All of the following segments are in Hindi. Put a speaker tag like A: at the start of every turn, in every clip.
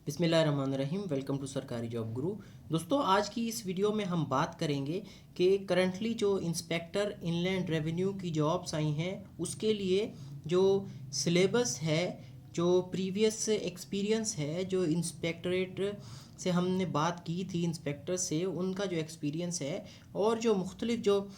A: बिस्मिल्लाहिर्रहमानिर्रहीम। वेलकम टू सरकारी जॉब गुरु। दोस्तों, आज की इस वीडियो में हम बात करेंगे कि करंटली जो इंस्पेक्टर इनलैंड रेवेन्यू की जॉब्स आई हैं उसके लिए जो सिलेबस है, जो प्रीवियस एक्सपीरियंस है, जो इंस्पेक्टरेट से हमने बात की थी इंस्पेक्टर से, उनका जो एक्सपीरियंस है और जो मुख्तलिफ जो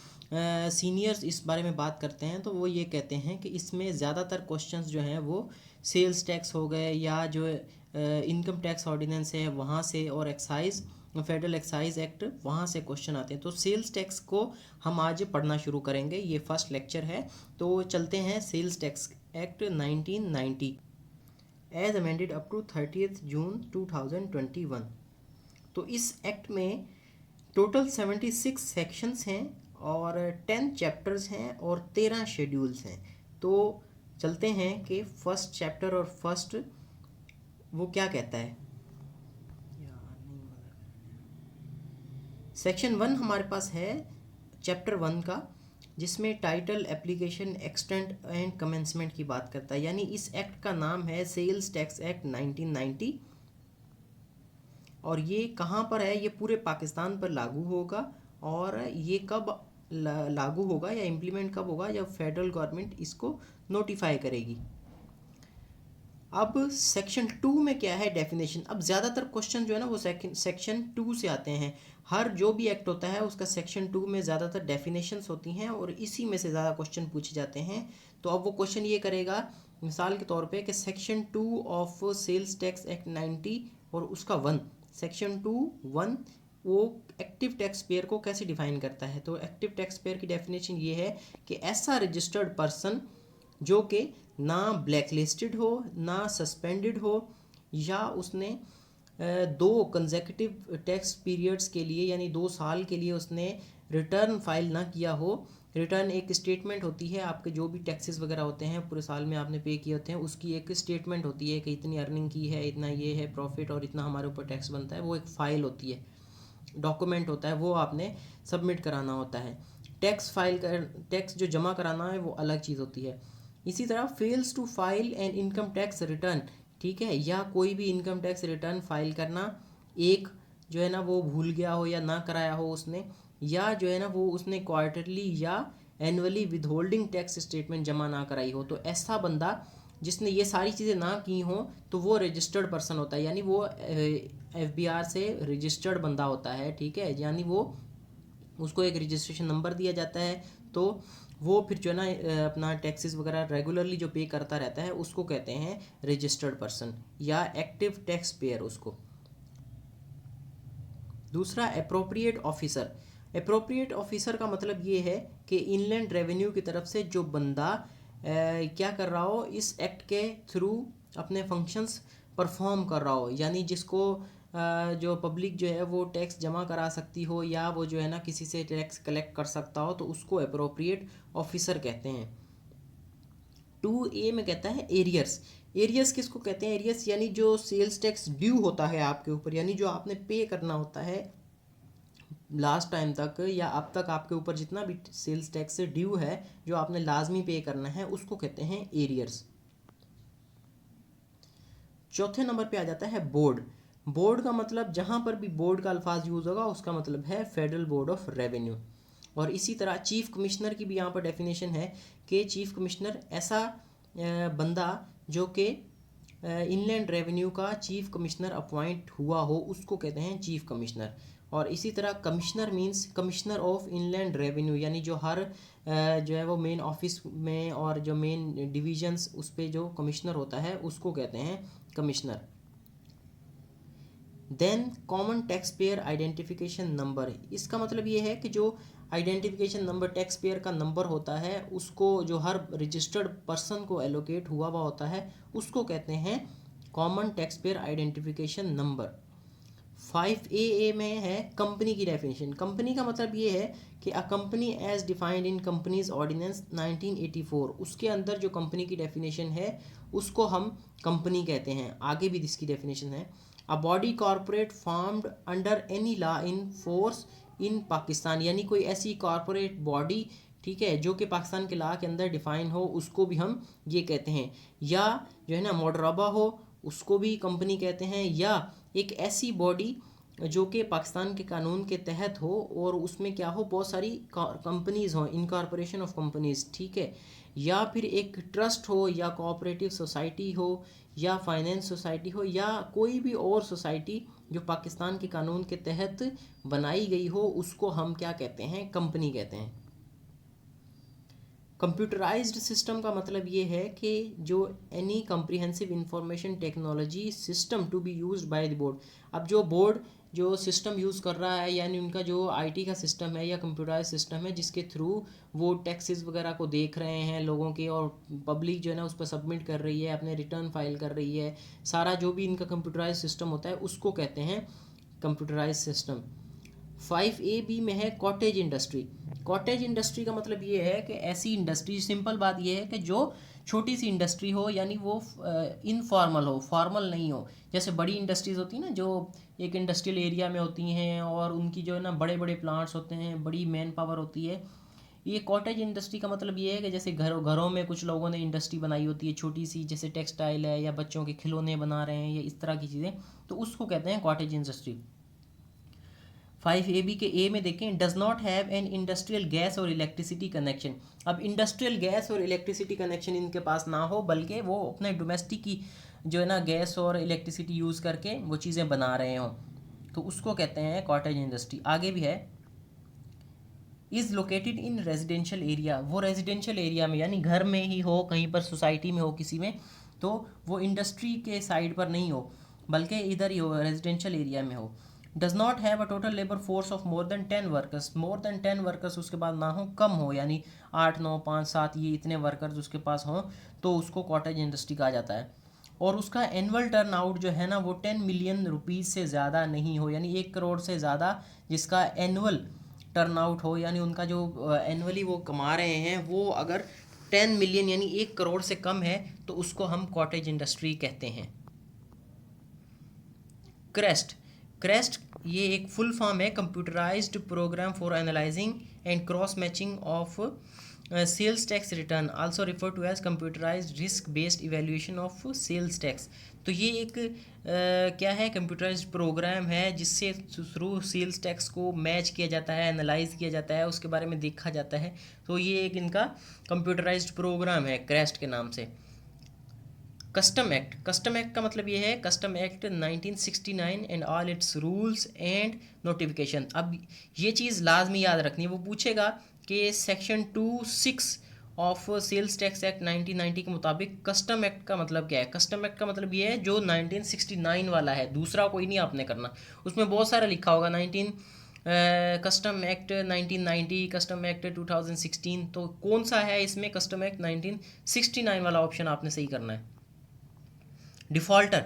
A: सीनियर्स इस बारे में बात करते हैं तो वो ये कहते हैं कि इसमें ज़्यादातर क्वेश्चंस जो हैं वो सेल्स टैक्स हो गए या जो इनकम टैक्स ऑर्डिनेंस है वहाँ से, और एक्साइज फेडरल एक्साइज एक्ट वहाँ से क्वेश्चन आते हैं। तो सेल्स टैक्स को हम आज पढ़ना शुरू करेंगे, ये फर्स्ट लेक्चर है। तो चलते हैं sales tax act 1990 as amended up to 30 June 2021। तो इस एक्ट में टोटल 76 सेक्शंस हैं और 10 चैप्टर्स हैं और 13 शेड्यूल्स हैं। तो चलते हैं कि फर्स्ट चैप्टर और फर्स्ट वो क्या कहता है। सेक्शन 1 हमारे पास है चैप्टर 1 का, जिसमें title, application, extent and commencement की बात करता है। यानी इस एक्ट का नाम है सेल्स टैक्स एक्ट 1990 और ये कहाँ पर है, ये पूरे पाकिस्तान पर लागू होगा। और ये कब लागू होगा या इम्प्लीमेंट कब होगा, जब फेडरल गवर्नमेंट इसको नोटिफाई करेगी। अब सेक्शन 2 में क्या है, डेफिनेशन। अब ज़्यादातर क्वेश्चन जो है ना वो सेक्शन 2 से आते हैं। हर जो भी एक्ट होता है उसका सेक्शन 2 में ज़्यादातर डेफिनेशंस होती हैं और इसी में से ज़्यादा क्वेश्चन पूछे जाते हैं। तो अब वो क्वेश्चन ये करेगा मिसाल के तौर पे कि section 2 of sales tax act 90 और उसका 1, सेक्शन 2(1) वो एक्टिव टैक्स पेयर को कैसे डिफाइन करता है। तो एक्टिव टैक्स पेयर की डेफिनेशन ये है कि ऐसा रजिस्टर्ड पर्सन जो कि ना ब्लैक लिस्टेड हो, ना सस्पेंडेड हो, या उसने 2 कंसेक्यूटिव टैक्स पीरियड्स के लिए यानी 2 साल के लिए उसने रिटर्न फाइल ना किया हो। रिटर्न एक स्टेटमेंट होती है, आपके जो भी टैक्सेस वगैरह होते हैं पूरे साल में आपने पे किए होते हैं, उसकी एक स्टेटमेंट होती है कि इतनी अर्निंग की है, इतना ये है प्रॉफिट और इतना हमारे ऊपर टैक्स बनता है। वो एक फ़ाइल होती है, डॉक्यूमेंट होता है, वो आपने सबमिट कराना होता है। टैक्स फाइल कर टैक्स जो जमा कराना है वो अलग चीज़ होती है। इसी तरह fails to file an income tax return, ठीक है, या कोई भी इनकम टैक्स रिटर्न फाइल करना, एक जो है ना वो भूल गया हो या ना कराया हो उसने, या जो है ना वो उसने क्वार्टरली या एनुअली विदहोल्डिंग टैक्स स्टेटमेंट जमा ना कराई हो, तो ऐसा बंदा जिसने ये सारी चीज़ें ना की हों तो वो रजिस्टर्ड पर्सन होता है। यानी वो FBR से रजिस्टर्ड बंदा होता है, ठीक है। यानी वो उसको एक रजिस्ट्रेशन नंबर दिया जाता है, तो वो फिर जो है ना अपना टैक्सेस वगैरह रेगुलरली जो पे करता रहता है उसको कहते हैं रजिस्टर्ड पर्सन या एक्टिव टैक्स पेयर उसको। दूसरा, अप्रोप्रिएट ऑफिसर। अप्रोप्रिएट ऑफिसर का मतलब ये है कि इनलैंड रेवेन्यू की तरफ से जो बंदा क्या कर रहा हो, इस एक्ट के थ्रू अपने फंक्शंस परफॉर्म कर रहा हो, यानी जिसको जो पब्लिक जो है वो टैक्स जमा करा सकती हो या वो जो है ना किसी से टैक्स कलेक्ट कर सकता हो, तो उसको अप्रोप्रिएट ऑफिसर कहते हैं। 2A में कहता है एरियर्स। एरियर्स किसको कहते हैं, एरियर्स यानी जो सेल्स टैक्स ड्यू होता है आपके ऊपर, यानी जो आपने पे करना होता है लास्ट टाइम तक या अब तक आपके ऊपर जितना भी सेल्स टैक्स से ड्यू है जो आपने लाजमी पे करना है, उसको कहते हैं एरियर्स। चौथे नंबर पे आ जाता है बोर्ड। बोर्ड का मतलब, जहाँ पर भी बोर्ड का अल्फाज यूज़ होगा उसका मतलब है फेडरल बोर्ड ऑफ रेवेन्यू। और इसी तरह चीफ कमिश्नर की भी यहाँ पर डेफिनेशन है कि चीफ कमिश्नर ऐसा बंदा जो कि इनलैंड रेवेन्यू का चीफ कमिश्नर अपॉइंट हुआ हो उसको कहते हैं चीफ कमिश्नर। और इसी तरह commissioner means commissioner of inland revenue, यानी जो हर जो है वो मेन ऑफिस में और जो मेन डिविजन्स उस पर जो कमिश्नर होता है उसको कहते हैं commissioner. Then common tax payer identification number, इसका मतलब ये है कि जो आइडेंटिफिकेशन नंबर टैक्स पेयर का नंबर होता है उसको जो हर रजिस्टर्ड पर्सन को एलोकेट हुआ होता है उसको कहते हैं common tax payer identification number. 5A में है कंपनी की डेफिनेशन। कंपनी का मतलब ये है कि a company as defined in companies ordinance 1984, उसके अंदर जो कंपनी की डेफिनेशन है उसको हम कंपनी कहते हैं। आगे भी इसकी डेफिनेशन है, a body corporate formed under any law in force in Pakistan, यानी कोई ऐसी कॉरपोरेट बॉडी, ठीक है, जो कि पाकिस्तान के लॉ के अंदर डिफाइन हो उसको भी हम ये कहते हैं। या जो है ना मोडरबा हो उसको भी कंपनी कहते हैं, या एक ऐसी बॉडी जो कि पाकिस्तान के कानून के तहत हो और उसमें क्या हो, बहुत सारी कंपनीज़ हो, इनकॉर्पोरेशन ऑफ कंपनीज़, ठीक है, या फिर एक ट्रस्ट हो, या कोऑपरेटिव सोसाइटी हो, या फाइनेंस सोसाइटी हो, या कोई भी और सोसाइटी जो पाकिस्तान के कानून के तहत बनाई गई हो, उसको हम क्या कहते हैं, कंपनी कहते हैं। कंप्यूटराइज्ड सिस्टम का मतलब ये है कि जो any comprehensive information technology system to be used by the board. अब जो बोर्ड जो सिस्टम यूज़ कर रहा है, यानी उनका जो आईटी का सिस्टम है या कंप्यूटराइज सिस्टम है, जिसके थ्रू वो टैक्सेस वगैरह को देख रहे हैं लोगों के, और पब्लिक जो है ना उस पर सबमिट कर रही है, अपने रिटर्न फाइल कर रही है, सारा जो भी इनका कंप्यूटराइज सिस्टम होता है उसको कहते हैं कंप्यूटराइज सिस्टम। 5A में है कॉटेज इंडस्ट्री। कॉटेज इंडस्ट्री का मतलब ये है कि ऐसी इंडस्ट्री, सिंपल बात ये है कि जो छोटी सी इंडस्ट्री हो, यानी वो इनफॉर्मल हो, फॉर्मल नहीं हो। जैसे बड़ी इंडस्ट्रीज़ होती हैं ना, जो एक इंडस्ट्रियल एरिया में होती हैं और उनकी जो है ना बड़े बड़े प्लांट्स होते हैं, बड़ी मैन पावर होती है। ये कॉटेज इंडस्ट्री का मतलब ये है कि जैसे घरों में कुछ लोगों ने इंडस्ट्री बनाई होती है छोटी सी, जैसे टेक्सटाइल है या बच्चों के खिलौने बना रहे हैं या इस तरह की चीज़ें, तो उसको कहते हैं कॉटेज इंडस्ट्री। 5AB के ए में देखें, does not have an industrial gas और इलेक्ट्रिसिटी कनेक्शन। अब इंडस्ट्रियल गैस और इलेक्ट्रिसिटी कनेक्शन इनके पास ना हो, बल्कि वो अपने डोमेस्टिक की जो है ना गैस और इलेक्ट्रिसिटी यूज़ करके वो चीज़ें बना रहे हों, तो उसको कहते हैं कॉटेज इंडस्ट्री। आगे भी है, is located in residential area. वो रेजिडेंशियल एरिया में, यानी घर में ही हो, कहीं पर सोसाइटी में हो, किसी में, तो वो इंडस्ट्री के साइड पर नहीं हो, बल्कि इधर ही हो, रेजिडेंशियल एरिया में हो। Does not have a total labour force of more than 10 workers. More than 10 workers उसके बाद ना हो, कम हो, यानी 8, 9, 5, 7 ये इतने वर्कर्स उसके पास हों, तो उसको कॉटेज इंडस्ट्री कहा जाता है। और उसका एनुअल टर्न आउट जो है ना वो 10 मिलियन रुपीज़ से ज़्यादा नहीं हो, यानी 1 करोड़ से ज़्यादा जिसका एनुअल टर्न आउट हो, यानी उनका जो एनुअली वो कमा रहे हैं वो अगर 10 मिलियन यानी 1 करोड़ से कम है, तो उसको हम कॉटेज इंडस्ट्री कहते हैं। क्रेस्ट। क्रेस्ट ये एक फुल फॉर्म है, computerised program for analysing and cross matching of sales tax return, also refer to as computerised risk based evaluation of sales tax. तो ये एक क्या है, कंप्यूटराइज्ड प्रोग्राम है जिससे थ्रू सेल्स टैक्स को मैच किया जाता है, एनालाइज किया जाता है, उसके बारे में देखा जाता है। तो ये एक इनका कंप्यूटराइज्ड प्रोग्राम है क्रेस्ट के नाम से। Custom act. कस्टम एक्ट का मतलब ये है, custom act 1969 and all it's rules and notification. अब ये चीज़ लाजमी याद रखनी है, वो पूछेगा कि section 26 of sales tax act 1990 के मुताबिक कस्टम एक्ट का मतलब क्या है। कस्टम एक्ट का मतलब ये है जो 1969 वाला है, दूसरा कोई नहीं आपने करना। उसमें बहुत सारा लिखा होगा, कस्टम एक्ट 1990, कस्टम एक्ट 2016, तो कौन सा है इसमें, कस्टम एक्ट 1969 वाला ऑप्शन आपने सही करना है। डिफ़ॉल्टर।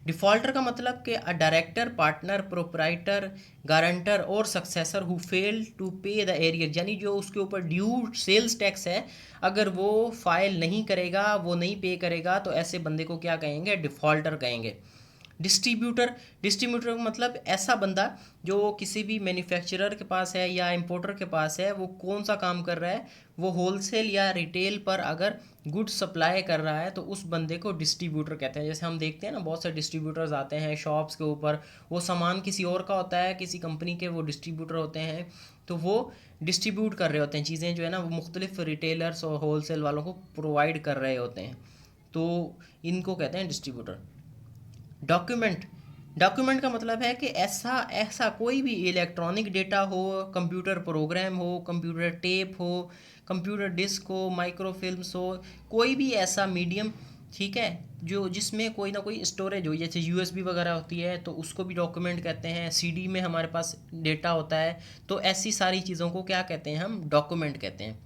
A: डिफ़ॉल्टर का मतलब कि a director, partner, proprietor, guarantor और सक्सेसर हु फेल टू पे द एरियर, यानी जो उसके ऊपर ड्यू सेल्स टैक्स है, अगर वो फाइल नहीं करेगा, वो नहीं पे करेगा, तो ऐसे बंदे को क्या कहेंगे, डिफ़ॉल्टर कहेंगे। डिस्ट्रीब्यूटर। डिस्ट्रीब्यूटर का मतलब ऐसा बंदा जो किसी भी मैन्युफैक्चरर के पास है या इंपोर्टर के पास है, वो कौन सा काम कर रहा है, वो होलसेल या रिटेल पर अगर गुड सप्लाई कर रहा है, तो उस बंदे को डिस्ट्रीब्यूटर कहते हैं। जैसे हम देखते हैं ना, बहुत से डिस्ट्रीब्यूटर्स आते हैं शॉप्स के ऊपर, वो सामान किसी और का होता है, किसी कंपनी के वो डिस्ट्रीब्यूटर होते हैं, तो वो डिस्ट्रीब्यूट कर रहे होते हैं चीज़ें जो है ना, वो मुख्तलिफ रिटेलर्स और होलसेल वालों को प्रोवाइड कर रहे होते हैं, तो इनको कहते हैं डिस्ट्रीब्यूटर। डॉक्यूमेंट। डॉक्यूमेंट का मतलब है कि ऐसा ऐसा कोई भी इलेक्ट्रॉनिक डेटा हो, कंप्यूटर प्रोग्राम हो, कंप्यूटर टेप हो, कंप्यूटर डिस्क हो, माइक्रोफिल्म्स हो, कोई भी ऐसा मीडियम, ठीक है, जो जिसमें कोई ना कोई स्टोरेज हो, जैसे यूएसबी वगैरह होती है, तो उसको भी डॉक्यूमेंट कहते हैं। सीडी में हमारे पास डेटा होता है, तो ऐसी सारी चीज़ों को क्या कहते हैं, हम डॉक्यूमेंट कहते हैं।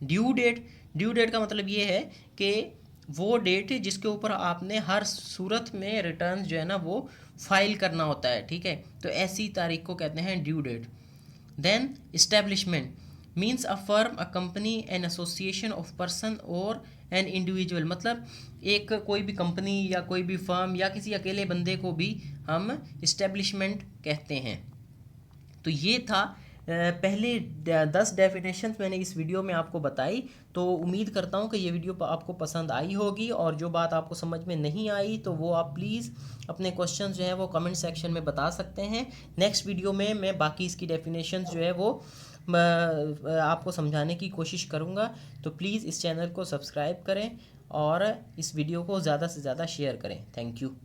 A: Due date. ड्यू डेट का मतलब ये है कि वो डेट जिसके ऊपर आपने हर सूरत में रिटर्न जो है ना वो फाइल करना होता है, ठीक है, तो ऐसी तारीख को कहते हैं due date. Then establishment means a firm, a company, an association of person और एन इंडिविजुअल, मतलब एक कोई भी कंपनी या कोई भी फर्म या किसी अकेले बंदे को भी हम इस्टेब्लिशमेंट कहते हैं। तो ये था पहले 10 डेफिनेशन मैंने इस वीडियो में आपको बताई। तो उम्मीद करता हूँ कि ये वीडियो आपको पसंद आई होगी, और जो बात आपको समझ में नहीं आई तो वो आप प्लीज़ अपने क्वेश्चन जो है वो कमेंट सेक्शन में बता सकते हैं। नेक्स्ट वीडियो में मैं बाकी इसकी डेफिनेशन जो है वो आपको समझाने की कोशिश करूँगा। तो प्लीज़ इस चैनल को सब्सक्राइब करें और इस वीडियो को ज़्यादा से ज़्यादा शेयर करें। Thank you.